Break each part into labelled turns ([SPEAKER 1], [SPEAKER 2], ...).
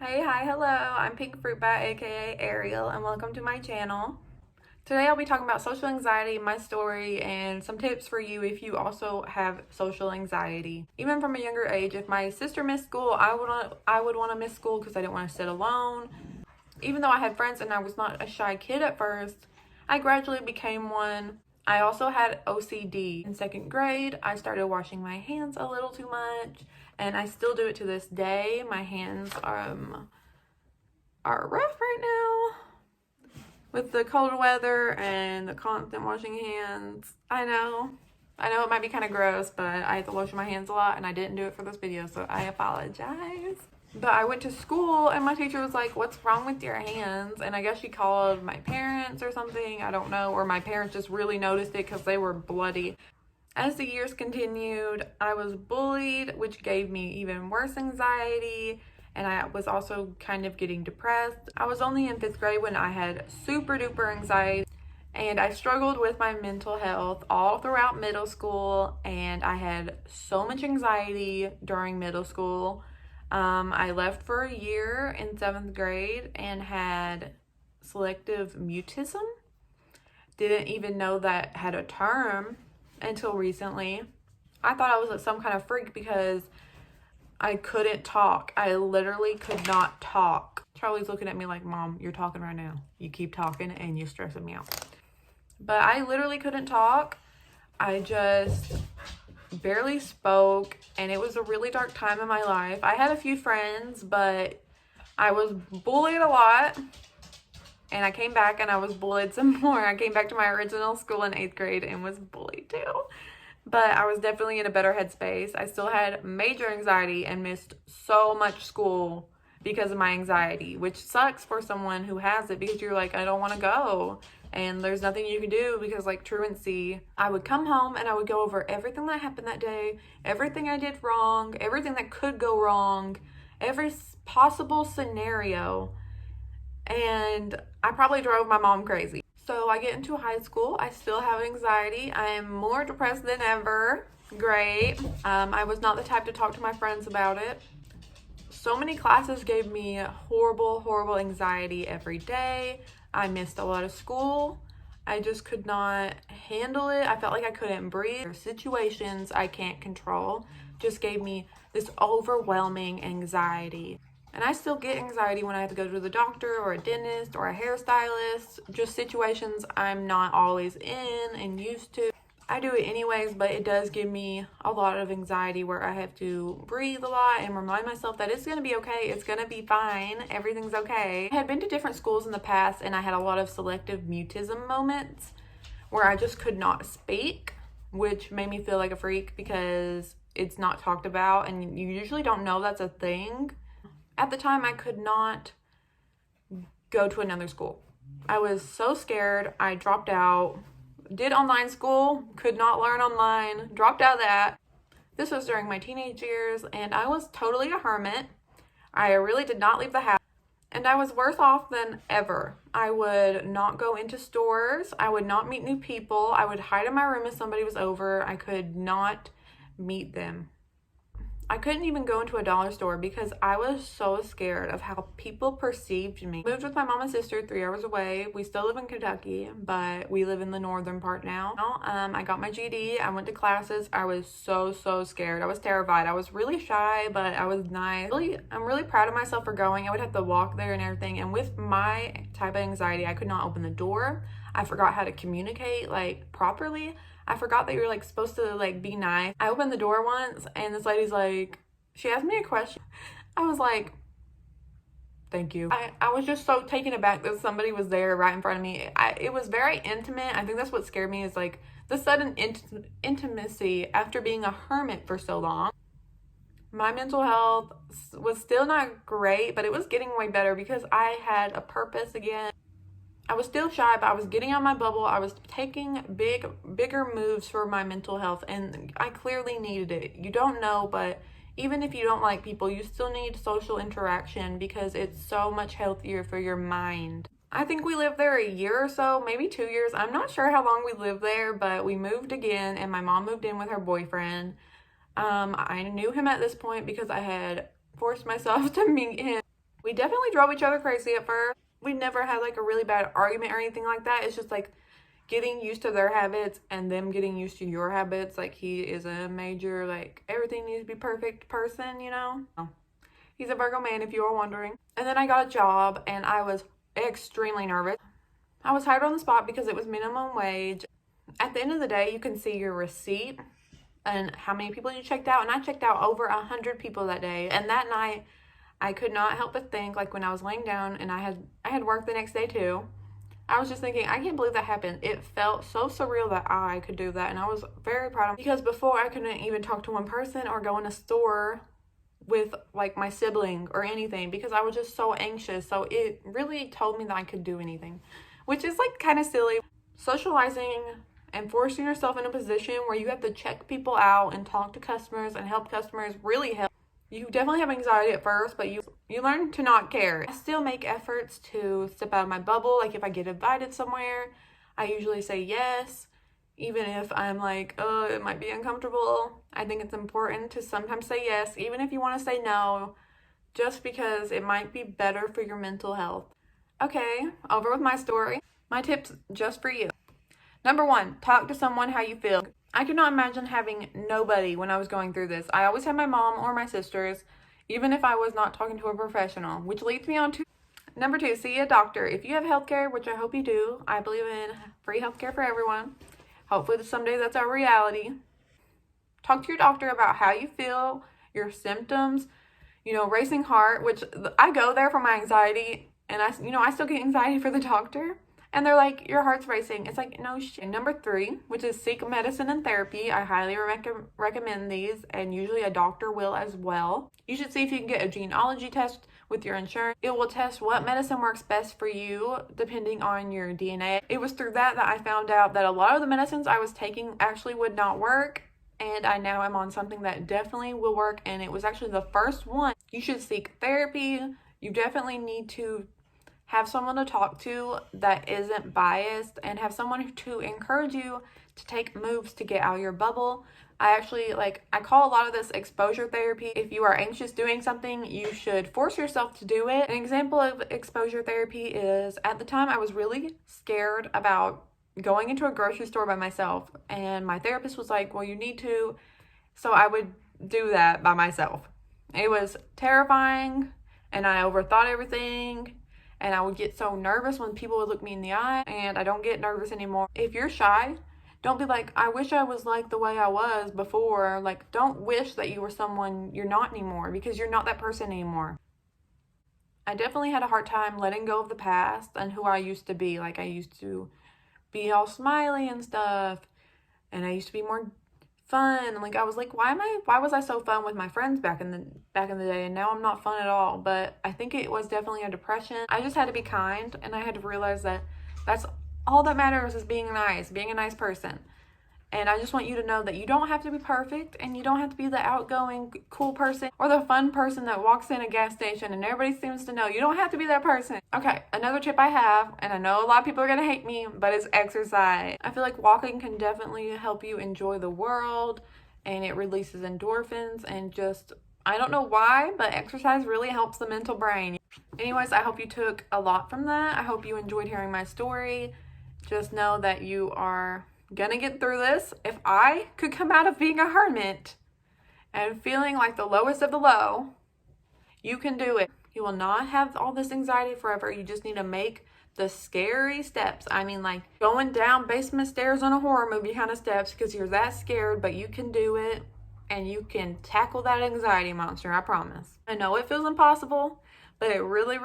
[SPEAKER 1] Hey, hi, hello. I'm Pink Fruit Bat, aka Ariel, and welcome to my channel. Today I'll be talking about social anxiety, my story, and some tips for you if you also have social anxiety. Even from a younger age, if my sister missed school, I would want to miss school because I didn't want to sit alone. Even though I had friends and I was not a shy kid at first, I gradually became one. I also had OCD. In second grade, I started washing my hands a little too much, and I still do it to this day. My hands are rough right now with the cold weather and the constant washing hands. I know it might be kind of gross, but I have to wash my hands a lot and I didn't do it for this video, so I apologize. But I went to school and my teacher was like, "What's wrong with your hands?" And I guess she called my parents or something, I don't know, or my parents just really noticed it because they were bloody. As the years continued, I was bullied, which gave me even worse anxiety, and I was also kind of getting depressed. I was only in 5th grade when I had super duper anxiety, and I struggled with my mental health all throughout middle school, and I had so much anxiety during middle school. I left for a year in 7th grade and had selective mutism. Didn't even know that had a term until recently. I thought I was some kind of freak because I couldn't talk. I literally could not talk. Charlie's looking at me like, "Mom, you're talking right now. You keep talking and you're stressing me out." But I literally couldn't talk. I just barely spoke, and it was a really dark time in my life. I had a few friends, but I was bullied a lot. And I came back and I was bullied some more. I came back to my original school in 8th grade and was bullied too. But I was definitely in a better headspace. I still had major anxiety and missed so much school because of my anxiety, which sucks for someone who has it because you're like, "I don't want to go." And there's nothing you can do because, like truancy, I would come home and I would go over everything that happened that day, everything I did wrong, everything that could go wrong, every possible scenario. And I probably drove my mom crazy. So I get into high school. I still have anxiety. I am more depressed than ever. Great. I was not the type to talk to my friends about it. So many classes gave me horrible, horrible anxiety every day. I missed a lot of school. I just could not handle it. I felt like I couldn't breathe. Situations I can't control just gave me this overwhelming anxiety. And I still get anxiety when I have to go to the doctor or a dentist or a hairstylist, just situations I'm not always in and used to. I do it anyways, but it does give me a lot of anxiety where I have to breathe a lot and remind myself that it's going to be okay. It's going to be fine. Everything's okay. I had been to different schools in the past and I had a lot of selective mutism moments where I just could not speak, which made me feel like a freak because it's not talked about and you usually don't know that's a thing. At the time, I could not go to another school. I was so scared. I dropped out, did online school, could not learn online, dropped out of that. This was during my teenage years, and I was totally a hermit. I really did not leave the house, and I was worse off than ever. I would not go into stores. I would not meet new people. I would hide in my room if somebody was over. I could not meet them. I couldn't even go into a dollar store because I was so scared of how people perceived me. I moved with my mom and sister 3 hours away. We still live in Kentucky, but we live in the northern part now. I got my GED. I went to classes. I was so scared. I was terrified. I was really shy, but I was nice. I'm really proud of myself for going. I would have to walk there and everything. And with my type of anxiety, I could not open the door. I forgot how to communicate properly. I forgot that you're supposed to be nice. I opened the door once and this lady's she asked me a question. I was like, "Thank you." I was just so taken aback that somebody was there right in front of me. It was very intimate. I think that's what scared me is the sudden intimacy after being a hermit for so long. My mental health was still not great, but it was getting way better because I had a purpose again. I was still shy, but I was getting out of my bubble. I was taking bigger moves for my mental health, and I clearly needed it. You don't know, but even if you don't like people, you still need social interaction because it's so much healthier for your mind. I think we lived there a year or so, maybe 2 years. I'm not sure how long we lived there, but we moved again, and my mom moved in with her boyfriend. I knew him at this point because I had forced myself to meet him. We definitely drove each other crazy at first. We never had like a really bad argument or anything like that. It's just like getting used to their habits and them getting used to your habits. Like, he is a major, like, everything needs to be perfect person, you know? He's a Virgo man, if you are wondering. And then I got a job, and I was extremely nervous. I was hired on the spot because it was minimum wage. At the end of the day, you can see your receipt and how many people you checked out. And I checked out over 100 people that day. And that night, I could not help but think, like, when I was laying down and I had work the next day too, I was just thinking, I can't believe that happened. It felt so surreal that I could do that. And I was very proud of me, because before I couldn't even talk to one person or go in a store with like my sibling or anything, because I was just so anxious. So it really told me that I could do anything, which is like kind of silly. Socializing and forcing yourself in a position where you have to check people out and talk to customers and help customers really help. You definitely have anxiety at first, but you learn to not care. I still make efforts to step out of my bubble. Like, if I get invited somewhere, I usually say yes, even if I'm like, oh, it might be uncomfortable. I think it's important to sometimes say yes, even if you want to say no, just because it might be better for your mental health. Okay, over with my story. My tips just for you. Number 1, talk to someone how you feel. I could not imagine having nobody when I was going through this. I always had my mom or my sisters, even if I was not talking to a professional, which leads me on to number 2, see a doctor. If you have healthcare, which I hope you do, I believe in free healthcare for everyone. Hopefully someday that's our reality. Talk to your doctor about how you feel, your symptoms, racing heart, which I go there for my anxiety, and I still get anxiety for the doctor. And they're like, your heart's racing. It's like, no shit. Number 3, which is seek medicine and therapy. I highly recommend these, and usually a doctor will as well. You should see if you can get a genealogy test with your insurance. It will test what medicine works best for you depending on your DNA. It was through that I found out that a lot of the medicines I was taking actually would not work, and I now am on something that definitely will work, and it was actually the first one. You should seek therapy. You definitely need to have someone to talk to that isn't biased, and have someone to encourage you to take moves to get out of your bubble. I call a lot of this exposure therapy. If you are anxious doing something, you should force yourself to do it. An example of exposure therapy is, at the time I was really scared about going into a grocery store by myself, and my therapist was like, well, you need to. So I would do that by myself. It was terrifying, and I overthought everything. And I would get so nervous when people would look me in the eye, and I don't get nervous anymore. If you're shy, don't be like, I wish I was like the way I was before. Like, don't wish that you were someone you're not anymore, because you're not that person anymore. I definitely had a hard time letting go of the past and who I used to be. Like, I used to be all smiley and stuff, and I used to be more fun, and like I was like, why was I so fun with my friends back in the day, and now I'm not fun at all. But I think it was definitely a depression. I just had to be kind, and I had to realize that that's all that matters, is being a nice person. And I just want you to know that you don't have to be perfect, and you don't have to be the outgoing, cool person or the fun person that walks in a gas station and everybody seems to know. You don't have to be that person. Okay, another tip I have, and I know a lot of people are going to hate me, but it's exercise. I feel like walking can definitely help you enjoy the world, and it releases endorphins, and just, I don't know why, but exercise really helps the mental brain. Anyways, I hope you took a lot from that. I hope you enjoyed hearing my story. Just know that you are gonna get through this. If I could come out of being a hermit and feeling like the lowest of the low, you can do it. You will not have all this anxiety forever. You just need to make the scary steps. I mean, like going down basement stairs on a horror movie kind of steps, because you're that scared, but you can do it, and you can tackle that anxiety monster, I promise. I know it feels impossible, but it really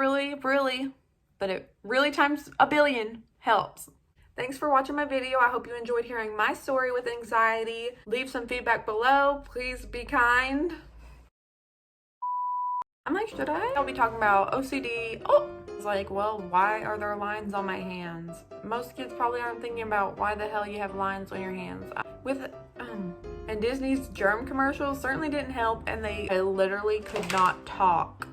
[SPEAKER 1] times a billion helps. Thanks for watching my video. I hope you enjoyed hearing my story with anxiety. Leave some feedback below. Please be kind. I'm like, should I? I'll be talking about OCD. Oh, it's like, well, why are there lines on my hands? Most kids probably aren't thinking about why the hell you have lines on your hands. And Disney's germ commercials certainly didn't help, and I literally could not talk.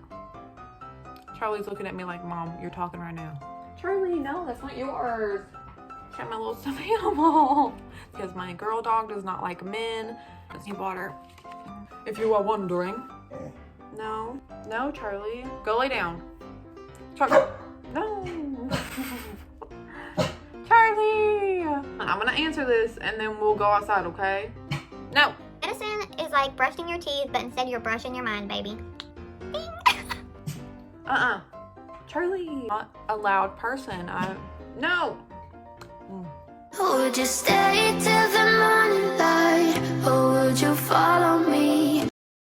[SPEAKER 1] Charlie's looking at me like, Mom, you're talking right now. Charlie, no, that's not yours. Check my little stuffed animal, because my girl dog does not like men. He bought her. If you are wondering. No, Charlie, go lay down. No. Charlie! I'm gonna answer this and then we'll go outside, okay? No.
[SPEAKER 2] Medicine is like brushing your teeth, but instead you're brushing your mind, baby.
[SPEAKER 1] Charlie, not a loud person. No.
[SPEAKER 2] Would you stay till the